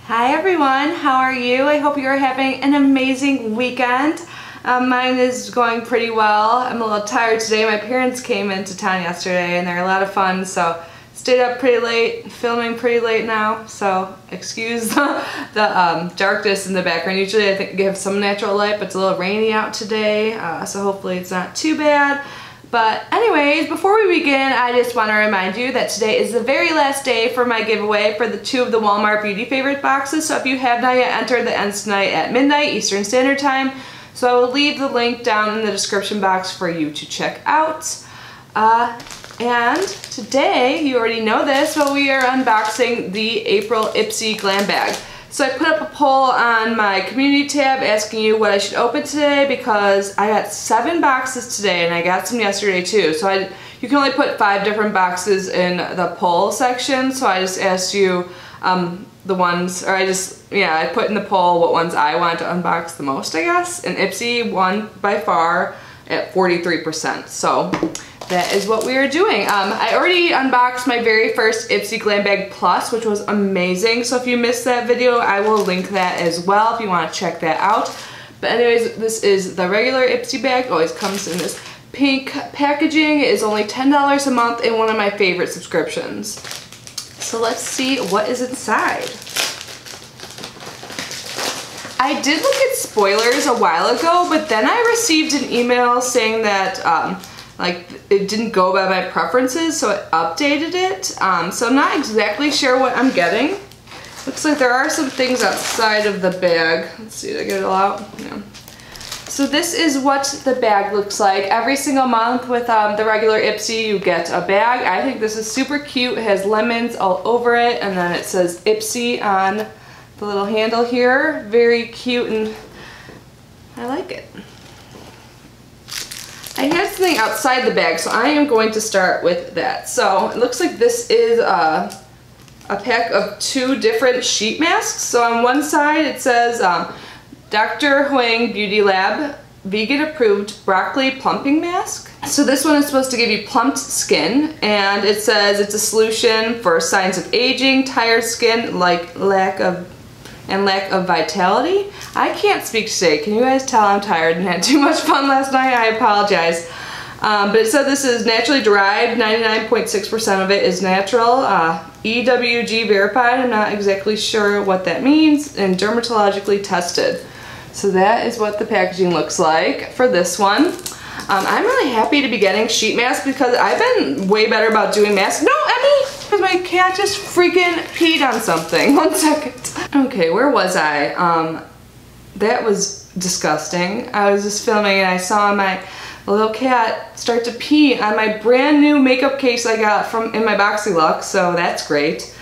Hi everyone, how are you? I hope you're having an amazing weekend. Mine is going pretty well. I'm a little tired today. My parents came into town yesterday and they're a lot of fun, so stayed up pretty late, filming pretty late now, so excuse the darkness in the background. Usually I think give some natural light, but it's a little rainy out today, so hopefully it's not too bad. But anyways, before we begin, I just want to remind you that today is the very last day for my giveaway for the 2 of the Walmart Beauty Favorite boxes. So if you have not yet entered, the ends tonight at midnight Eastern Standard Time. So I will leave the link down in the description box for you to check out. And today, you already know this, but we are unboxing the April Ipsy Glam bag. So I put up a poll on my community tab asking you what I should open today because I got 7 boxes today and I got some yesterday too. So you can only put 5 different boxes in the poll section. So I just asked you the ones, or I put in the poll what ones I want to unbox the most, I guess. And Ipsy won by far at 43%. So that is what we are doing. I already unboxed my very first Ipsy Glam Bag Plus, which was amazing. So if you missed that video, I will link that as well if you want to check that out. But anyways, this is the regular Ipsy bag. Always comes in this pink packaging. It is only $10 a month and one of my favorite subscriptions. So let's see what is inside. I did look at spoilers a while ago, but then I received an email saying that like it didn't go by my preferences, so it updated it. So I'm not exactly sure what I'm getting. Looks like there are some things outside of the bag. Let's see, did I get it all out? Yeah. So this is what the bag looks like. Every single month with the regular Ipsy, you get a bag. I think this is super cute. It has lemons all over it, and then it says Ipsy on the little handle here. Very cute, and I like it. I had something outside the bag, so I am going to start with that. So it looks like this is a pack of 2 different sheet masks. So on one side it says Dr. Huang Beauty Lab vegan approved broccoli plumping mask. So this one is supposed to give you plumped skin, and it says it's a solution for signs of aging, tired skin, like lack of vitality. I can't speak today. Can you guys tell I'm tired and had too much fun last night? I apologize. But it said this is naturally derived. 99.6% of it is natural. EWG verified. I'm not exactly sure what that means. And dermatologically tested. So that is what the packaging looks like for this one. I'm really happy to be getting sheet masks because I've been way better about doing masks. No, Emmy! Because my cat just freaking peed on something. 1 second. Okay, where was I? That was disgusting. I was just filming and I saw my little cat start to pee on my brand new makeup case I got in my Boxy Luck, so that's great.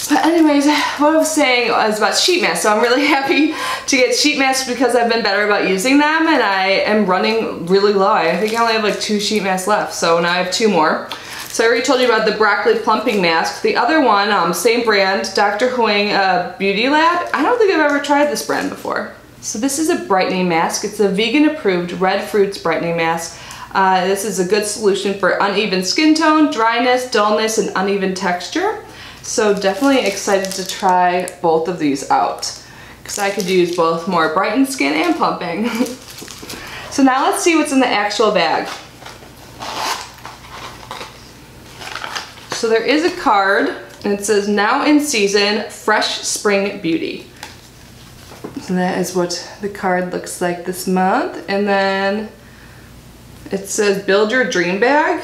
But anyways, what I was saying was about sheet masks. So I'm really happy to get sheet masks because I've been better about using them, and I am running really low. I think I only have like 2 sheet masks left, so now I have 2 more. So I already told you about the broccoli plumping mask. The other one, same brand, Dr. Huang Beauty Lab. I don't think I've ever tried this brand before. So this is a brightening mask. It's a vegan approved red fruits brightening mask. This is a good solution for uneven skin tone, dryness, dullness, and uneven texture. So definitely excited to try both of these out because I could use both more brightened skin and plumping. So now let's see what's in the actual bag. So there is a card and it says now in season, fresh spring beauty. So that is what the card looks like this month. And then it says build your dream bag.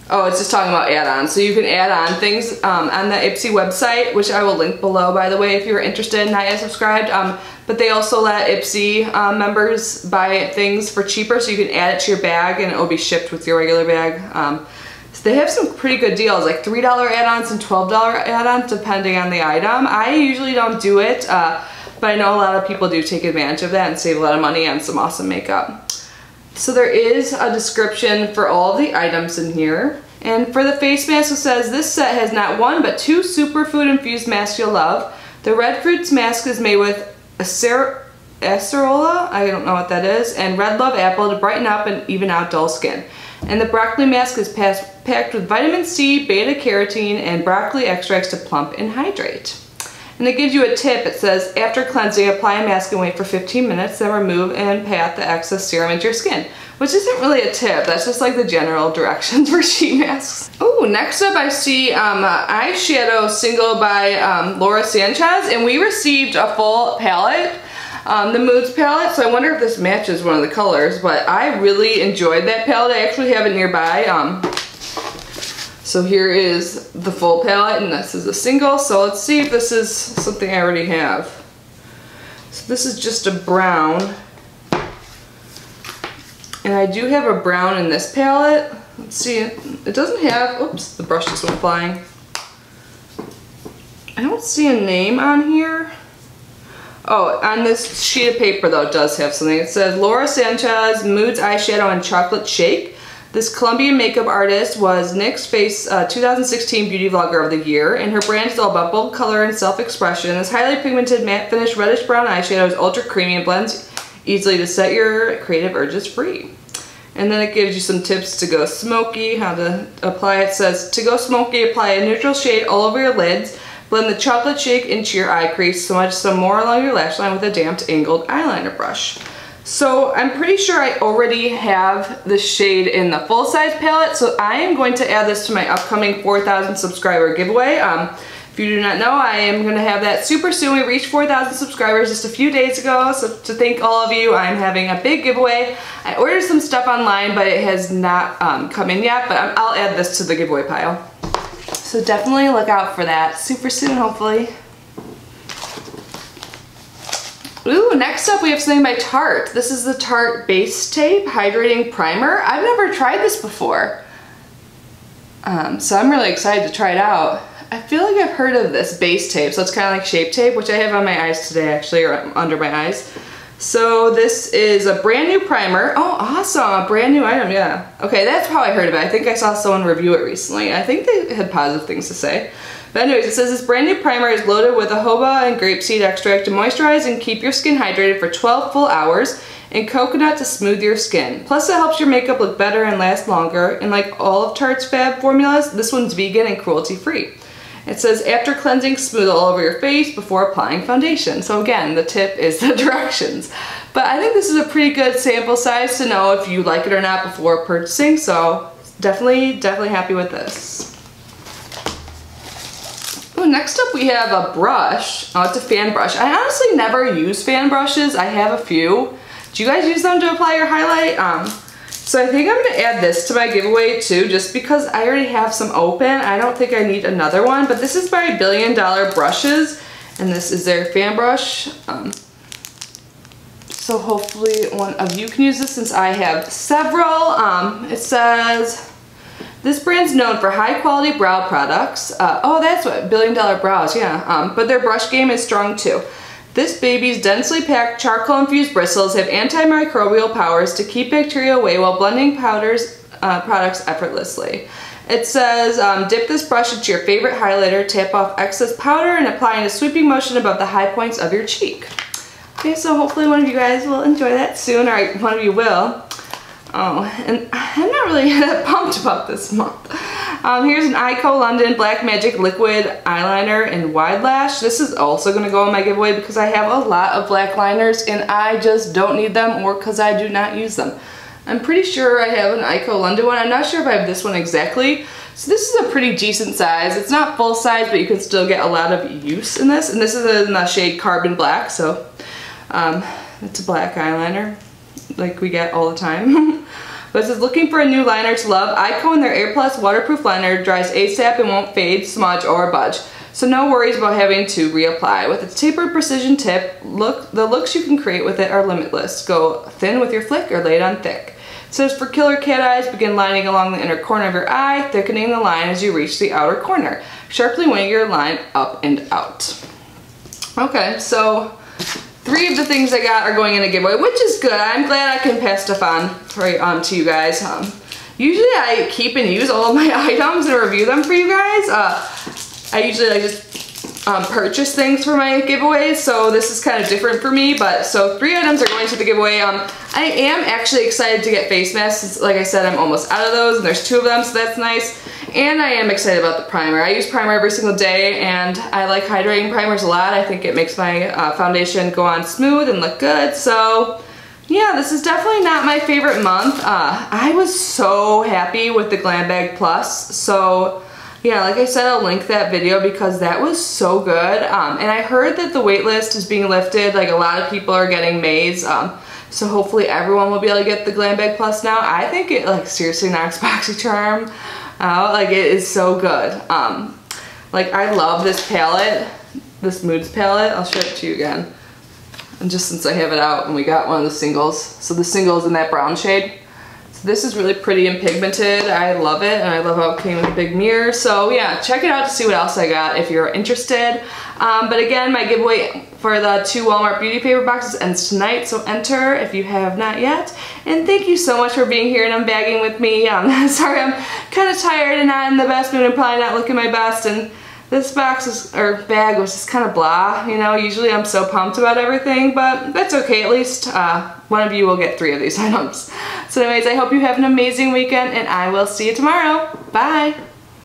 Oh, it's just talking about add-ons. So you can add on things on the Ipsy website, which I will link below, by the way, if you're interested and not yet subscribed. But they also let Ipsy members buy things for cheaper, so you can add it to your bag and it will be shipped with your regular bag. So they have some pretty good deals, like $3 add-ons and $12 add-ons, depending on the item. I usually don't do it, but I know a lot of people do take advantage of that and save a lot of money on some awesome makeup. So there is a description for all of the items in here. And for the face mask, it says this set has not 1 but 2 superfood infused masks you'll love. The red fruits mask is made with acerola, I don't know what that is, and red love apple to brighten up and even out dull skin. And the broccoli mask is packed with vitamin C, beta carotene, and broccoli extracts to plump and hydrate. And it gives you a tip. It says, after cleansing, apply a mask and wait for 15 minutes, then remove and pat the excess serum into your skin. Which isn't really a tip, that's just like the general directions for sheet masks. Oh, next up I see eyeshadow single by Laura Sanchez, and we received a full palette, the Moods palette, so I wonder if this matches one of the colors, but I really enjoyed that palette. I actually have it nearby. So here is the full palette, and this is a single, so let's see if this is something I already have. So this is just a brown. And I do have a brown in this palette. Let's see, it doesn't have, oops, the brush just went flying. I don't see a name on here. Oh, on this sheet of paper though, it does have something. It says Laura Sanchez Moods Eyeshadow and Chocolate Shake. This Colombian makeup artist was Nick's Face 2016 Beauty Vlogger of the Year, and her brand is all about bold color and self-expression. This highly pigmented matte finish reddish brown eyeshadow is ultra creamy and blends easily to set your creative urges free. And then it gives you some tips to go smoky, how to apply it. It says, to go smoky, apply a neutral shade all over your lids. Blend the chocolate shake into your eye crease. Smudge some more along your lash line with a damped angled eyeliner brush. So I'm pretty sure I already have the shade in the full size palette. So I am going to add this to my upcoming 4,000 subscriber giveaway. If you do not know, I am going to have that super soon. We reached 4,000 subscribers just a few days ago, so to thank all of you, I'm having a big giveaway. I ordered some stuff online, but it has not come in yet, but I'll add this to the giveaway pile. So definitely look out for that super soon, hopefully. Ooh, next up we have something by Tarte. This is the Tarte Base Tape Hydrating Primer. I've never tried this before, so I'm really excited to try it out. I feel like I've heard of this base tape, so it's kind of like Shape Tape, which I have on my eyes today actually, or under my eyes. So this is a brand new primer. Oh, awesome, a brand new item, yeah. Okay, that's how I heard of it. I think I saw someone review it recently. I think they had positive things to say. But anyways, it says this brand new primer is loaded with a jojoba and grapeseed extract to moisturize and keep your skin hydrated for 12 full hours, and coconut to smooth your skin. Plus it helps your makeup look better and last longer. And like all of Tarte's fab formulas, this one's vegan and cruelty free. It says, after cleansing, smooth all over your face before applying foundation. So again, the tip is the directions. But I think this is a pretty good sample size to know if you like it or not before purchasing. So definitely happy with this. Ooh, next up we have a brush. Oh, it's a fan brush. I honestly never use fan brushes. I have a few. Do you guys use them to apply your highlight? So I think I'm going to add this to my giveaway too, just because I already have some open. I don't think I need another one, but this is by Billion Dollar Brushes, and this is their fan brush. So hopefully one of you can use this since I have several. It says, this brand's known for high quality brow products. Oh, that's what, Billion Dollar Brows, yeah. But their brush game is strong too. This baby's densely packed charcoal-infused bristles have antimicrobial powers to keep bacteria away while blending products effortlessly. It says, dip this brush into your favorite highlighter, tap off excess powder, and apply in a sweeping motion above the high points of your cheek. Okay, so hopefully one of you guys will enjoy that soon, or one of you will. Oh, and I'm not really that pumped about this month. Here's an Ico London Black Magic Liquid Eyeliner in Wide Lash. This is also going to go in my giveaway because I have a lot of black liners and I just don't need them, or because I do not use them. I'm pretty sure I have an Ico London one. I'm not sure if I have this one exactly. So this is a pretty decent size. It's not full size, but you can still get a lot of use in this. And this is in the shade Carbon Black, so it's a black eyeliner like we get all the time. But it says, looking for a new liner to love? Ico and their Air Plus waterproof liner dries ASAP and won't fade, smudge, or budge. So no worries about having to reapply. With its tapered precision tip, the looks you can create with it are limitless. Go thin with your flick or lay it on thick. It says, for killer cat eyes, begin lining along the inner corner of your eye, thickening the line as you reach the outer corner. Sharply wing your line up and out. Okay, so 3 of the things I got are going in a giveaway, which is good. I'm glad I can pass stuff on to you guys. Usually I keep and use all of my items and review them for you guys. I usually just purchase things for my giveaways, so this is kind of different for me. But so 3 items are going to the giveaway. I am actually excited to get face masks. Like I said, I'm almost out of those, and there's 2 of them, so that's nice. And I am excited about the primer. I use primer every single day, and I like hydrating primers a lot. I think it makes my foundation go on smooth and look good. So yeah, this is definitely not my favorite month. I was so happy with the Glam Bag Plus. So yeah, like I said, I'll link that video because that was so good. And I heard that the wait list is being lifted. Like, a lot of people are getting Maze. So hopefully everyone will be able to get the Glam Bag Plus now. I think it, like, seriously knocks BoxyCharm out. Like, it is so good. Like, I love this palette, this Moods palette. I'll show it to you again. And just since I have it out and we got one of the singles. So the single is in that brown shade. So this is really pretty and pigmented. I love it, and I love how it came with a big mirror. So yeah, check it out to see what else I got if you're interested. But again, my giveaway for the 2 Walmart Beauty Paper boxes ends tonight, so enter if you have not yet. And thank you so much for being here and unbagging with me. Sorry, I'm kind of tired and not in the best mood and probably not looking my best. And this box is, or bag was just kind of blah, you know. Usually I'm so pumped about everything, but that's okay. At least one of you will get 3 of these items. So anyways, I hope you have an amazing weekend, and I will see you tomorrow. Bye.